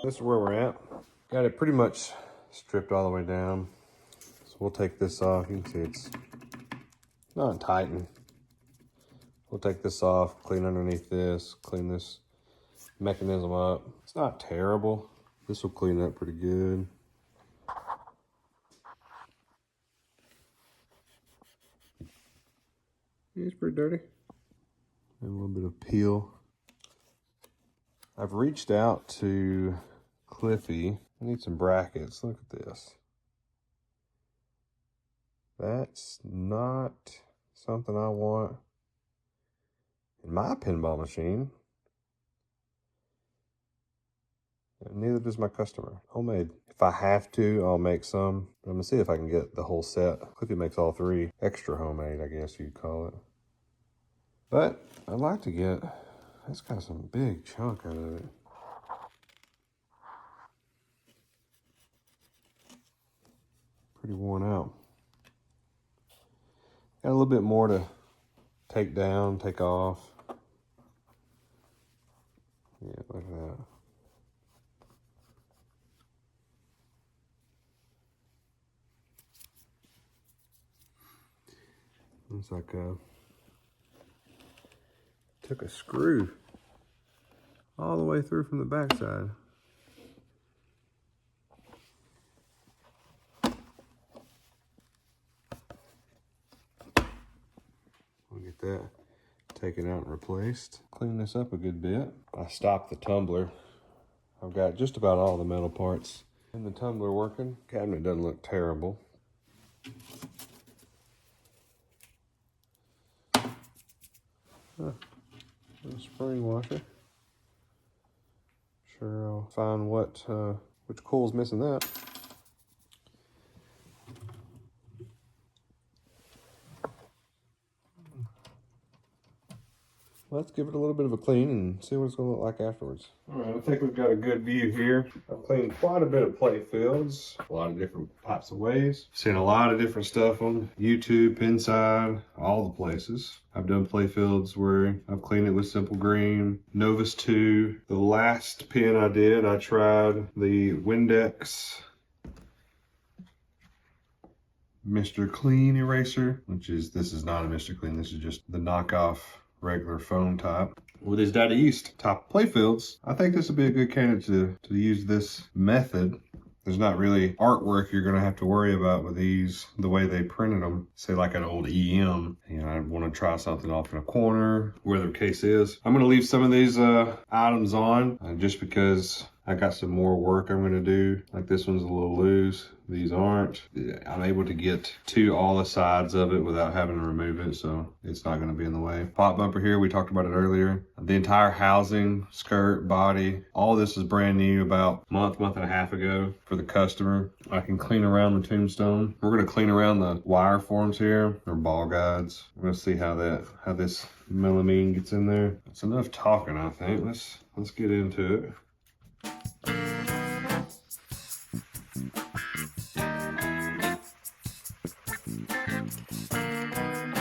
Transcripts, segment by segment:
This is where we're at. Got it pretty much stripped all the way down. So we'll take this off. You can see it's not tightened. We'll take this off, clean underneath this, clean this mechanism up. It's not terrible. This will clean up pretty good. It's pretty dirty. And a little bit of peel. I've reached out to Cliffy. I need some brackets. Look at this. That's not something I want in my pinball machine. And neither does my customer. Homemade. If I have to, I'll make some. I'm gonna see if I can get the whole set. Cliffy makes all three. Extra homemade, I guess you'd call it. But I'd like to get, it's got some big chunk out of it. Pretty worn out. Got a little bit more to take down, take off. Yeah, look at that. Looks like took a screw all the way through from the backside. We'll get that taken out and replaced. Clean this up a good bit. I stopped the tumbler. I've got just about all the metal parts in the tumbler working. Cabinet doesn't look terrible. Huh. A spring washer. Sure, I'll find which coil's missing that. Let's give it a little bit of a clean and see what it's going to look like afterwards. All right, I think we've got a good view here. I've cleaned quite a bit of Playfields, a lot of different types of ways. Seen a lot of different stuff on YouTube, Pinside, all the places. I've done Playfields where I've cleaned it with Simple Green, Novus 2. The last pin I did, I tried the Windex Mr. Clean eraser, which is, this is not a Mr. Clean, this is just the knockoff regular foam type with his Daddy East top Playfields. I think this would be a good candidate to use this method. There's not really artwork you're gonna have to worry about with these, the way they printed them. Say like an old EM, you know, I want to try something off in a corner, where the case is. I'm gonna leave some of these items on just because I got some more work I'm gonna do. Like this one's a little loose, these aren't. I'm able to get to all the sides of it without having to remove it, so it's not gonna be in the way. Pop bumper here, we talked about it earlier. The entire housing, skirt, body, all this is brand new about a month and a half ago for the customer. I can clean around the tombstone. We're gonna clean around the wire forms here, or ball guides. We're gonna see how this melamine gets in there. That's enough talking, I think. Let's get into it.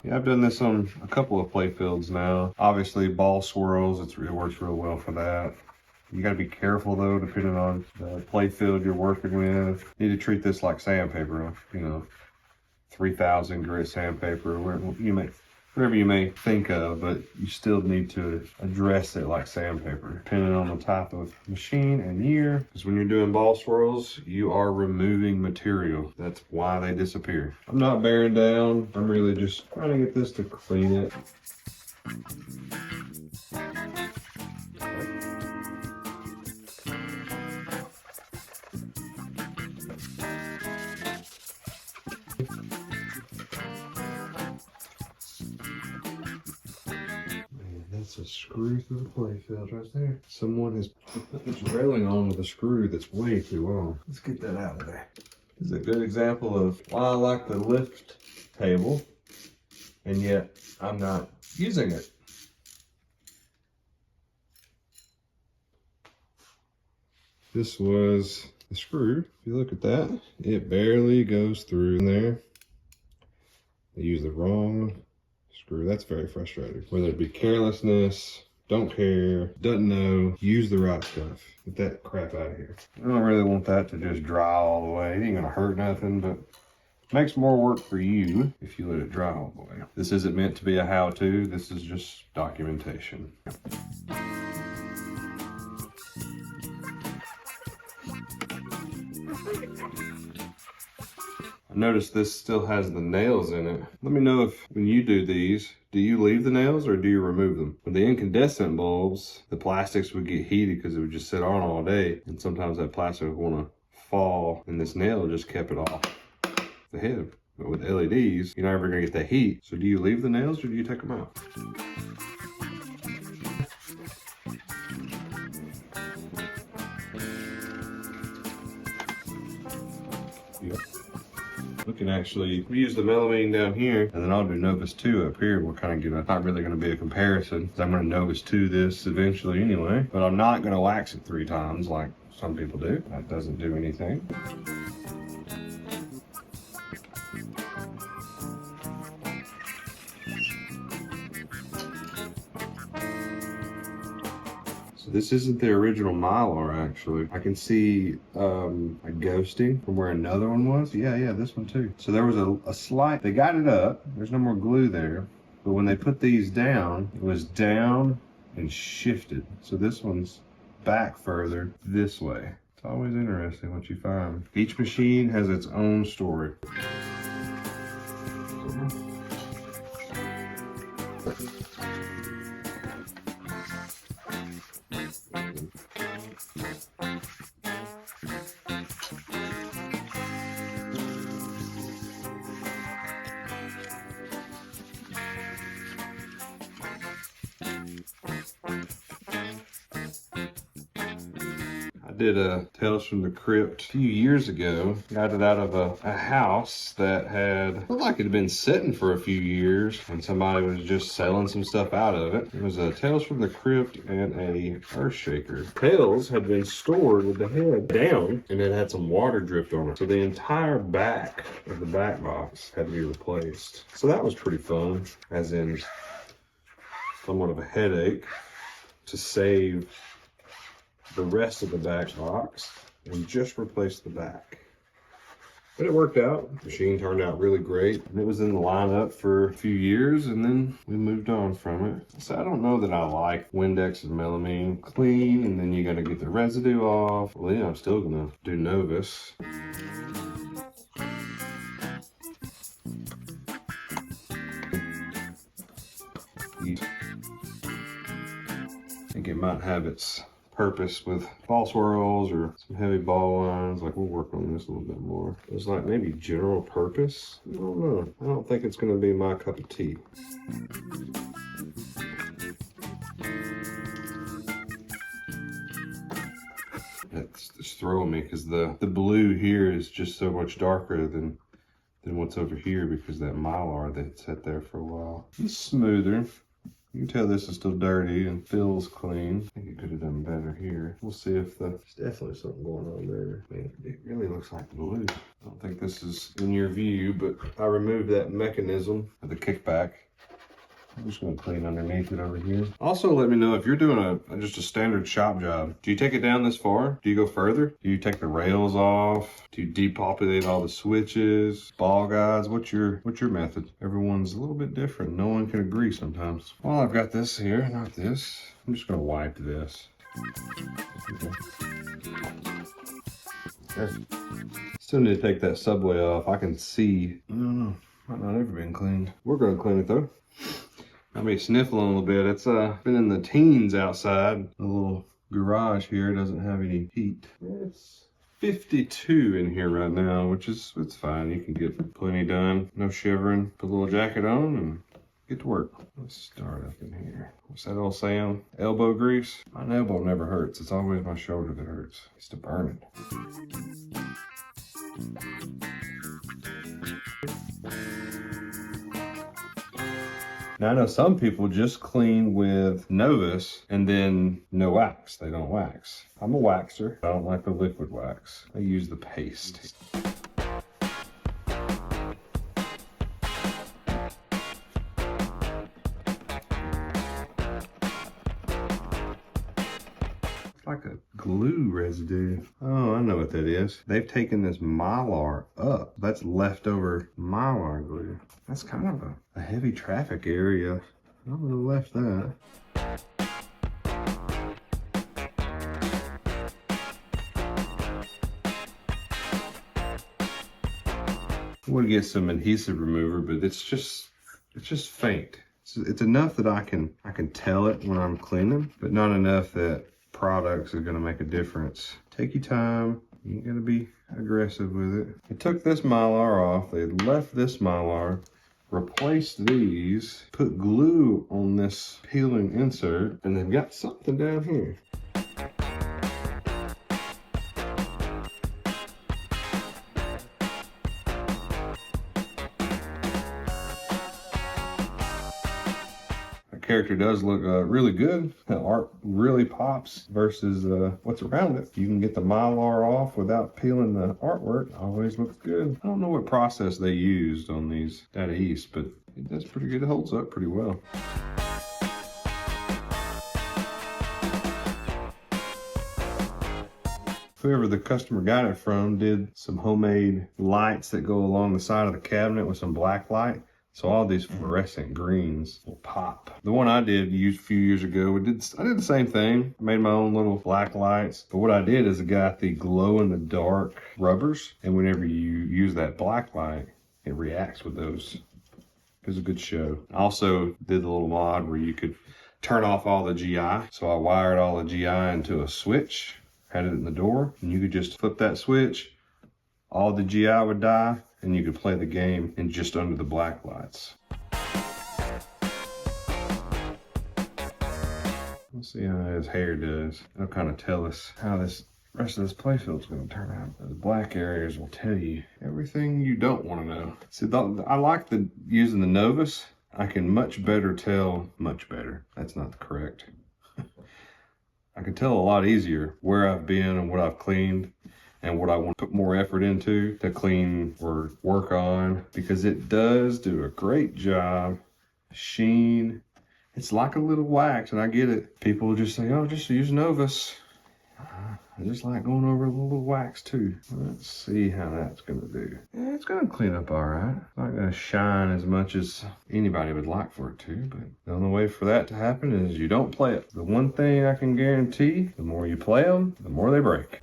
Yeah, I've done this on a couple of Playfields now. Obviously, ball swirls, it works real well for that. You gotta be careful though, depending on the Playfield you're working with. You need to treat this like sandpaper, you know, 3000 grit sandpaper, whatever you may think of, but you still need to address it like sandpaper, depending on the type of machine and year. Because when you're doing ball swirls, you are removing material. That's why they disappear. I'm not bearing down. I'm really just trying to get this to clean it. That's a screw through the Playfield right there. Someone has put this railing on with a screw that's way too long. Let's get that out of there. This is a good example of why I like the lift table, and yet I'm not using it. This was the screw. If you look at that, it barely goes through in there. They use the wrong screw. That's very frustrating. Whether it be carelessness don't care, doesn't know, use the right stuff. Get that crap out of here. I don't really want that to just dry all the way. It ain't gonna hurt nothing, but makes more work for you if you let it dry all the way. This isn't meant to be a how-to, this is just documentation. I noticed this still has the nails in it. Let me know if when you do these, do you leave the nails or do you remove them? With the incandescent bulbs, the plastics would get heated because it would just sit on all day. And sometimes that plastic would want to fall and this nail just kept it off the head. But with LEDs, you're never gonna get that heat. So do you leave the nails or do you take them out? Yep. We can actually use the melamine down here, and then I'll do Novus 2 up here. We'll kind of get a, not really going to be a comparison, because I'm going to Novus 2 this eventually anyway, but I'm not going to wax it 3 times like some people do. That doesn't do anything. This isn't the original Mylar, actually. I can see a ghosting from where another one was. Yeah, this one too. So there was a slight, they got it up. There's no more glue there. But when they put these down, it was down and shifted. So this one's back further this way. It's always interesting what you find. Each machine has its own story. I did a Tales from the Crypt a few years ago. Got it out of a house that had, looked like it had been sitting for a few years and somebody was just selling some stuff out of it. It was a Tales from the Crypt and a Earthshaker. Tales had been stored with the head down and it had some water dripped on it. So the entire back of the back box had to be replaced. So that was pretty fun, as in somewhat of a headache to save the rest of the back box and just replace the back. But it worked out. The machine turned out really great. And it was in the lineup for a few years and then we moved on from it. So I don't know that I like Windex and melamine. Clean and then you gotta get the residue off. Well, yeah, I'm still gonna do Novus. I think it might have its purpose with ball swirls or some heavy ball lines. Like, we'll work on this a little bit more. It's like maybe general purpose. I don't know. I don't think it's going to be my cup of tea. It's just throwing me because the blue here is just so much darker than what's over here because that Mylar that sat there for a while. It's smoother. You can tell this is still dirty and feels clean. I think it could have done better here. We'll see if there's definitely something going on there. Man, it really looks like blue. I don't think this is in your view, but I removed that mechanism of the kickback. I'm just gonna clean underneath it over here. Also, let me know if you're doing just a standard shop job. Do you take it down this far? Do you go further? Do you take the rails off? Do you depopulate all the switches, ball guides? What's your method? Everyone's a little bit different. No one can agree sometimes. Well, I've got this here, not this. I'm just gonna wipe this. There. Still need to take that subway off. I can see, I don't know, might not ever been cleaned. We're gonna clean it though. Got me sniffling a little bit. It's been in the teens outside. The little garage here doesn't have any heat. It's 52 in here right now, which is, it's fine. You can get plenty done. No shivering. Put a little jacket on and get to work. Let's start up in here. What's that old saying? Elbow grease? My elbow never hurts. It's always my shoulder that hurts. It's to burn it. Now, I know some people just clean with Novus and then no wax. They don't wax. I'm a waxer. I don't like the liquid wax. I use the paste. It's like a glue residue. Oh, I know what that is. They've taken this Mylar up. That's leftover Mylar glue. That's kind of a heavy traffic area. I would have left that. I would get some adhesive remover, but it's just faint. It's enough that I can tell it when I'm cleaning, but not enough that products are gonna make a difference. Take your time. You ain't gotta be aggressive with it. They took this Mylar off. They left this Mylar, replaced these, put glue on this peeling insert, and they've got something down here. Character does look really good. The art really pops versus what's around it. You can get the Mylar off without peeling the artwork. Always looks good. I don't know what process they used on these Data East, but it does pretty good. It holds up pretty well. Whoever the customer got it from did some homemade lights that go along the side of the cabinet with some black light. So all these fluorescent greens will pop. The one I did use a few years ago, I did the same thing. I made my own little black lights. But what I did is I got the glow in the dark rubbers. And whenever you use that black light, it reacts with those. It was a good show. I also did the little mod where you could turn off all the GI. So I wired all the GI into a switch, had it in the door, and you could just flip that switch. All the GI would die, and you could play the game in just under the black lights. Let's see how his hair does. That'll kind of tell us how this rest of this playfield is going to turn out. The black areas will tell you everything you don't want to know. See, I like using the Novus. I can much better tell, that's not correct. I can tell a lot easier where I've been and what I've cleaned and what I want to put more effort into to clean or work on, because it does do a great job. Sheen, it's like a little wax, and I get it. People just say, oh, just use Novus. I just like going over a little wax too. Let's see how that's gonna do. Yeah, it's gonna clean up all right. It's not gonna shine as much as anybody would like for it to, but the only way for that to happen is you don't play it. The one thing I can guarantee, the more you play them, the more they break.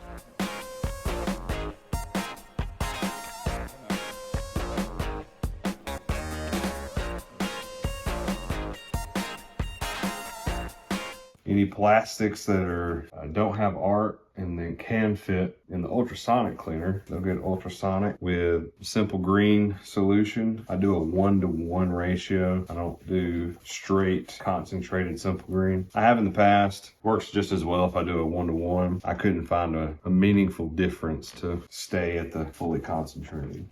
Any plastics that don't have art and then can fit in the ultrasonic cleaner, they'll get ultrasonic with simple green solution. I do a 1-to-1 ratio. I don't do straight concentrated simple green. I have in the past. Works just as well if I do a 1-to-1. I couldn't find a meaningful difference to stay at the fully concentrated.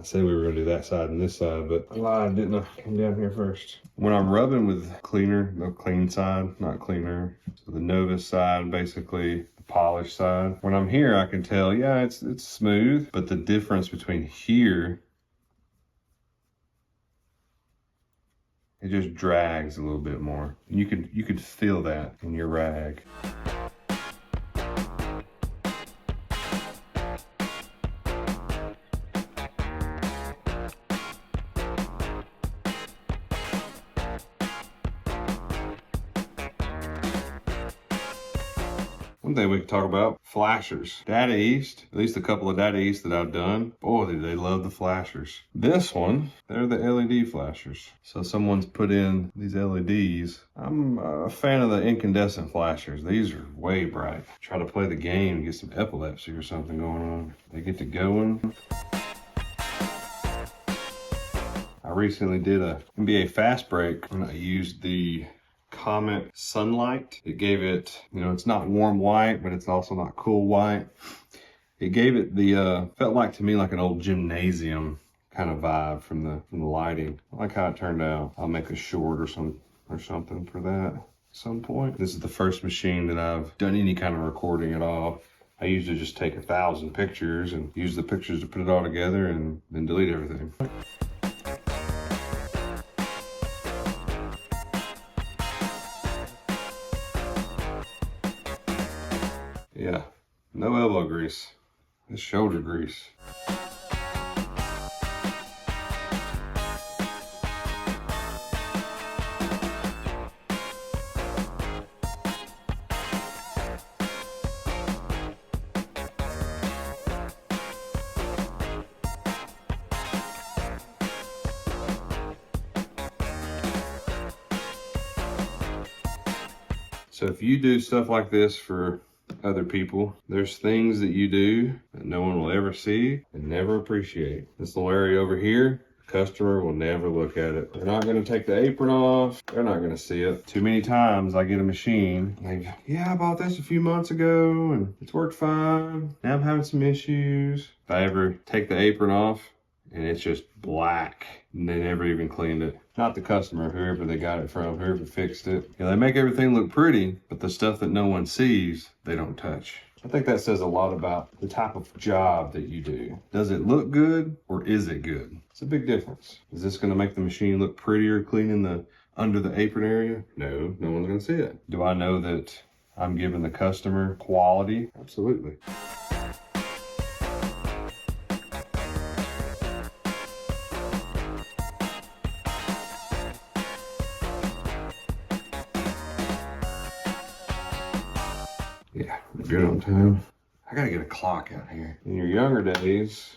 I said we were gonna do that side and this side, but I lied, didn't I? Come down here first. When I'm rubbing with cleaner, the clean side, not cleaner, so the Novus side, basically the polished side. When I'm here, I can tell, yeah, it's smooth, but the difference between here, it just drags a little bit more. You could feel that in your rag. One thing we can talk about, flashers. Data East, at least a couple of Data East that I've done, boy, they love the flashers. This one, they're the LED flashers. So someone's put in these LEDs. I'm a fan of the incandescent flashers. These are way bright. Try to play the game and get some epilepsy or something going on. They get to going. I recently did a NBA fast break and I used the Comet Sunlight. It gave it, it's not warm white, but it's also not cool white. It gave it the, felt like to me like an old gymnasium kind of vibe from the lighting. I like how it turned out. I'll make a short or something for that. some point. This is the first machine that I've done any kind of recording at all. I usually just take 1,000 pictures and use the pictures to put it all together and then delete everything. Yeah, no elbow grease. It's shoulder grease. So if you do stuff like this for other people, there's things that you do that no one will ever see and never appreciate. This little area over here, the customer will never look at it. They're not gonna take the apron off. They're not gonna see it. Too many times I get a machine, like, yeah, I bought this a few months ago and it's worked fine. Now I'm having some issues. If I ever take the apron off and it's just black and they never even cleaned it. Not the customer, whoever they got it from, whoever fixed it. Yeah, they make everything look pretty, but the stuff that no one sees, they don't touch. I think that says a lot about the type of job that you do. Does it look good or is it good? It's a big difference. Is this gonna make the machine look prettier cleaning the under the apron area? No, no one's gonna see it. Do I know that I'm giving the customer quality? Absolutely. Yeah, we're good on time. I gotta get a clock out here. In your younger days,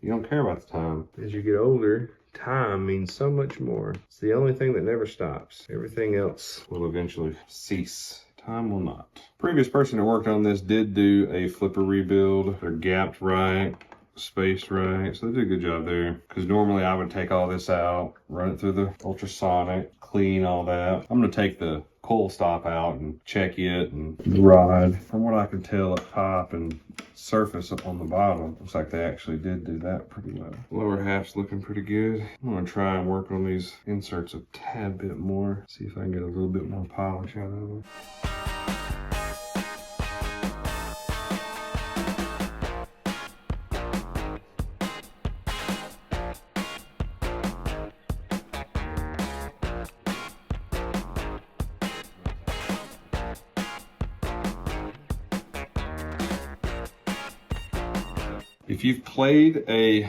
you don't care about the time. As you get older, time means so much more. It's the only thing that never stops. Everything else will eventually cease. Time will not. Previous person that worked on this did do a flipper rebuild. They're gapped right, spaced right, so they did a good job there. Because normally I would take all this out, run it through the ultrasonic, clean all that. I'm gonna take the coil stop out and check it and the rod. From what I can tell, up top and surface up on the bottom, looks like they actually did do that pretty well. Lower half's looking pretty good. I'm gonna try and work on these inserts a tad bit more, see if I can get a little bit more polish out of them. If you've played a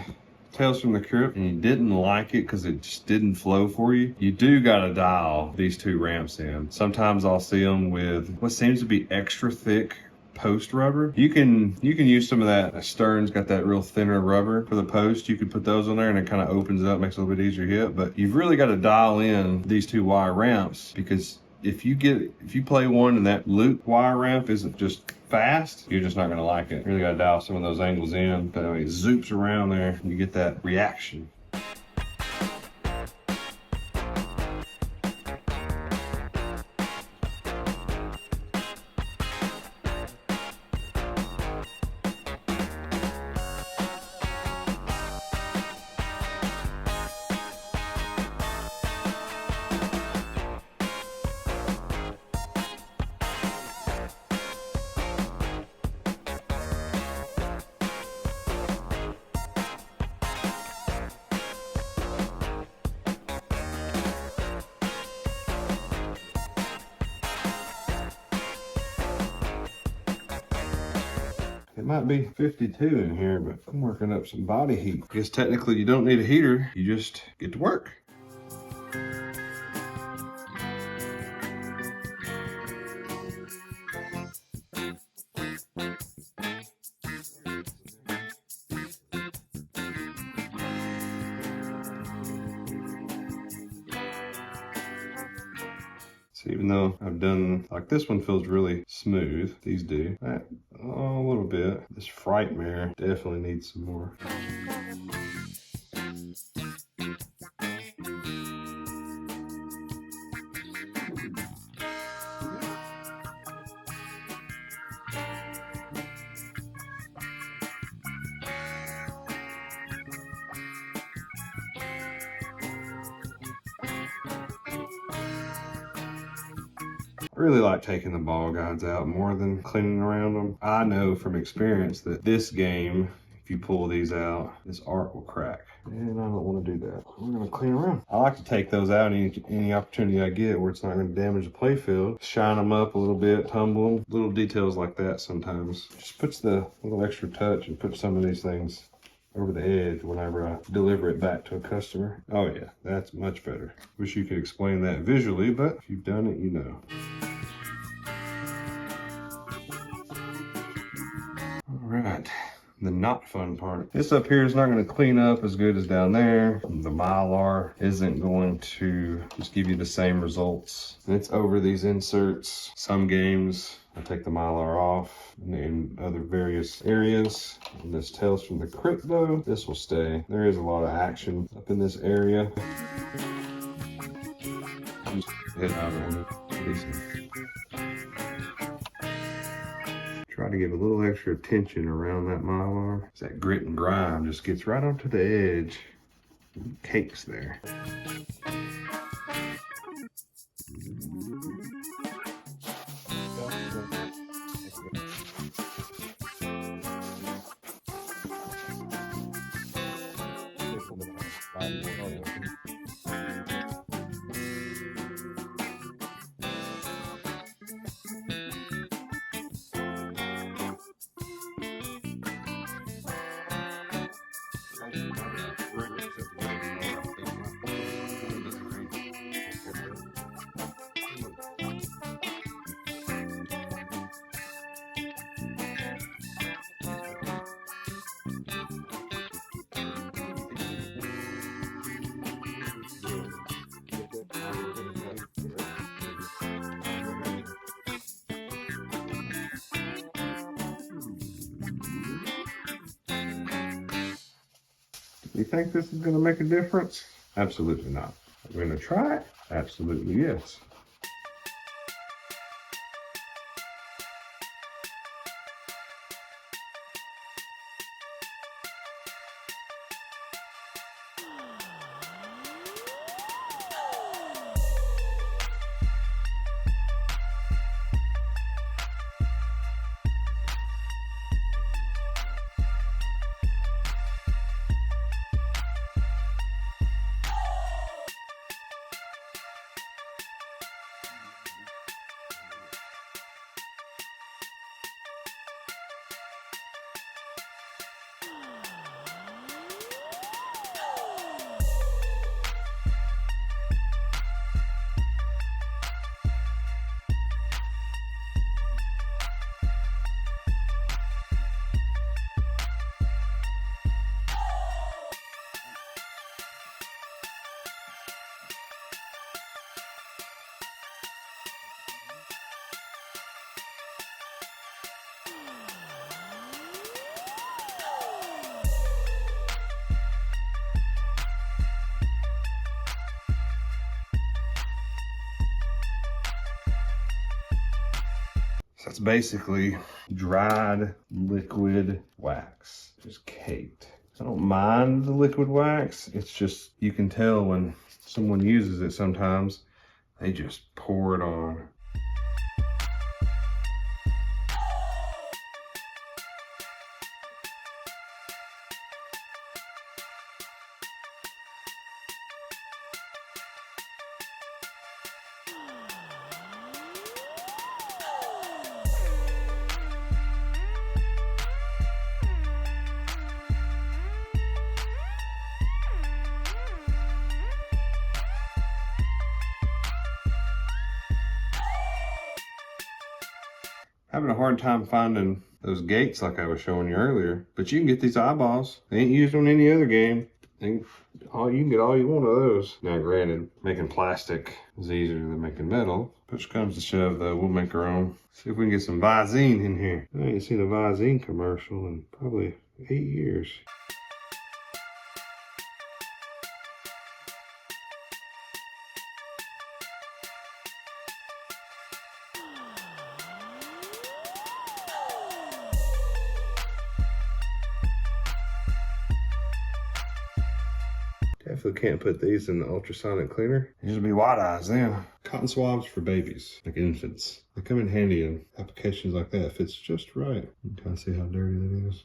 Tales from the Crypt and you didn't like it because it just didn't flow for you, you do gotta dial these two ramps in. Sometimes I'll see them with what seems to be extra thick post rubber. You can use some of that. Stern's got that real thinner rubber for the post. You could put those on there and it kind of opens it up, makes it a little bit easier to hit. But you've really got to dial in these two wire ramps, because if you play one and that loop wire ramp isn't just fast, you're just not gonna like it. You really gotta dial some of those angles in, but it zoops around there and you get that reaction. It might be 52 in here, but I'm working up some body heat. I guess technically you don't need a heater, you just get to work. So even though I've done, like this one feels really smooth, these do. That, a little bit. This Frightmare definitely needs some more. I really like taking the ball guides out more than cleaning around them. I know from experience that this game, if you pull these out, this art will crack. And I don't want to do that. We're going to clean around. I like to take those out any opportunity I get where it's not going to damage the playfield. Shine them up a little bit, tumble them. Little details like that sometimes. Just puts the little extra touch and puts some of these things over the edge whenever I deliver it back to a customer. Oh yeah, that's much better. Wish you could explain that visually, but if you've done it, you know. All right, the not fun part. This up here is not going to clean up as good as down there. The Mylar isn't going to just give you the same results. It's over these inserts. Some games, I take the Mylar off in other various areas. And this tails from the Crypt though, this will stay. There is a lot of action up in this area. I'm just hitting out on these. Try to give a little extra attention around that Mylar. That grit and grime just gets right onto the edge. Cakes there. You think this is going to make a difference? Absolutely not. I'm going to try it? Absolutely yes. So it's basically dried liquid wax, just caked. I don't mind the liquid wax. It's just, you can tell when someone uses it sometimes, they just pour it on. Having a hard time finding those gates like I was showing you earlier, but you can get these eyeballs. They ain't used on any other game. You can get all you want of those. Now granted, making plastic is easier than making metal. Push comes to shove though, we'll make our own. See if we can get some Visine in here. I ain't seen a Visine commercial in probably 8 years. Definitely can't put these in the ultrasonic cleaner. These will be wide eyes then. Cotton swabs for babies, like infants. They come in handy in applications like that if it's just right. You can kind of see how dirty that is.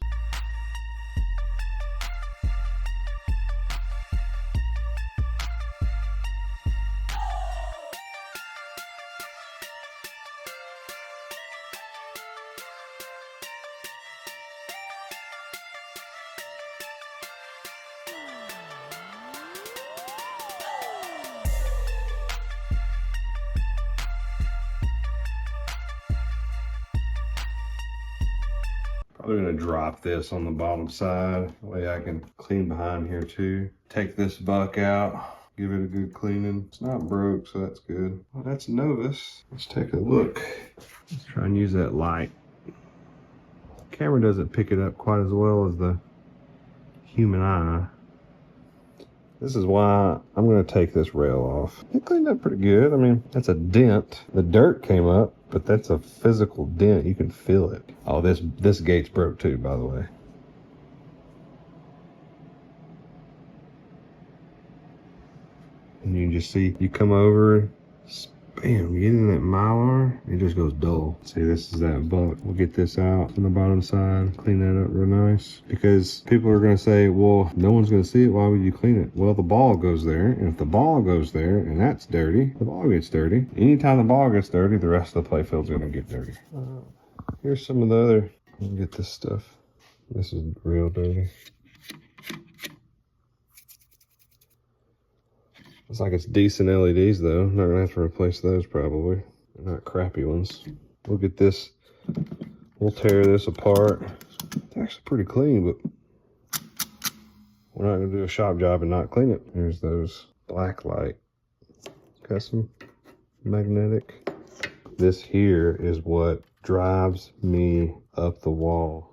Probably gonna drop this on the bottom side. That way I can clean behind here too. Take this buck out, give it a good cleaning. It's not broke, so that's good. Well, that's Novus. Let's take a look. Let's try and use that light. The camera doesn't pick it up quite as well as the human eye. This is why I'm gonna take this rail off. It cleaned up pretty good. I mean, that's a dent. The dirt came up, but that's a physical dent. You can feel it. Oh, this gate's broke too, by the way. And you can just see, you come over, bam, you get in that Mylar, it just goes dull. See, this is that buck. We'll get this out on the bottom side, clean that up real nice. Because people are gonna say, well, no one's gonna see it, why would you clean it? Well, the ball goes there, and if the ball goes there, and that's dirty, the ball gets dirty. Anytime the ball gets dirty, the rest of the playfield's gonna get dirty. Here's some of the other, let me get this stuff. This is real dirty. It's like it's decent LEDs though. Not gonna have to replace those probably. They're not crappy ones. We'll get this, we'll tear this apart. It's actually pretty clean, but we're not gonna do a shop job and not clean it. Here's those black light, custom magnetic. This here is what drives me up the wall.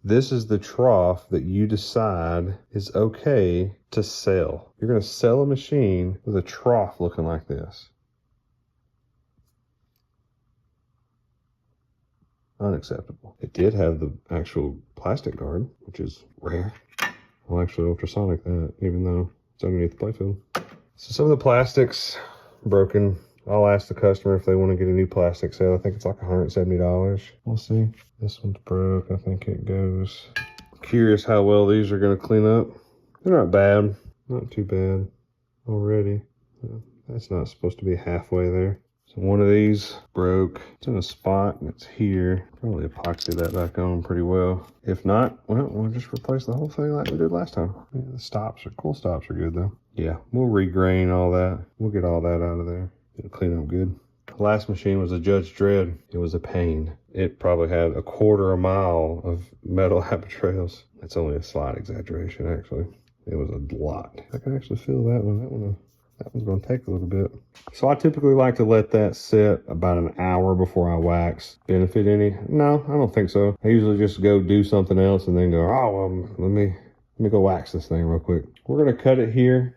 This is the trough that you decide is okay to sell. You're gonna sell a machine with a trough looking like this. Unacceptable. It did have the actual plastic guard, which is rare. I'll actually ultrasonic that, even though it's underneath the playfield. So some of the plastics broken. I'll ask the customer if they want to get a new plastic set. I think it's like $170. We'll see. This one's broke. I think it goes. Curious how well these are going to clean up. They're not bad. Not too bad already. That's not supposed to be halfway there. So one of these broke. It's in a spot and it's here. Probably epoxy that back on pretty well. If not, well, we'll just replace the whole thing like we did last time. Yeah, the stops are cool. Stops are good though. Yeah, we'll regrain all that. We'll get all that out of there. It'll clean up good. The last machine was a Judge Dredd. It was a pain. It probably had 1/4 mile of metal trails. That's only a slight exaggeration, actually. It was a lot. I can actually feel that one. That one's going to take a little bit. So I typically like to let that sit about an hour before I wax. Benefit any? No, I don't think so. I usually just go do something else and then go, oh, well, let me go wax this thing real quick. We're going to cut it here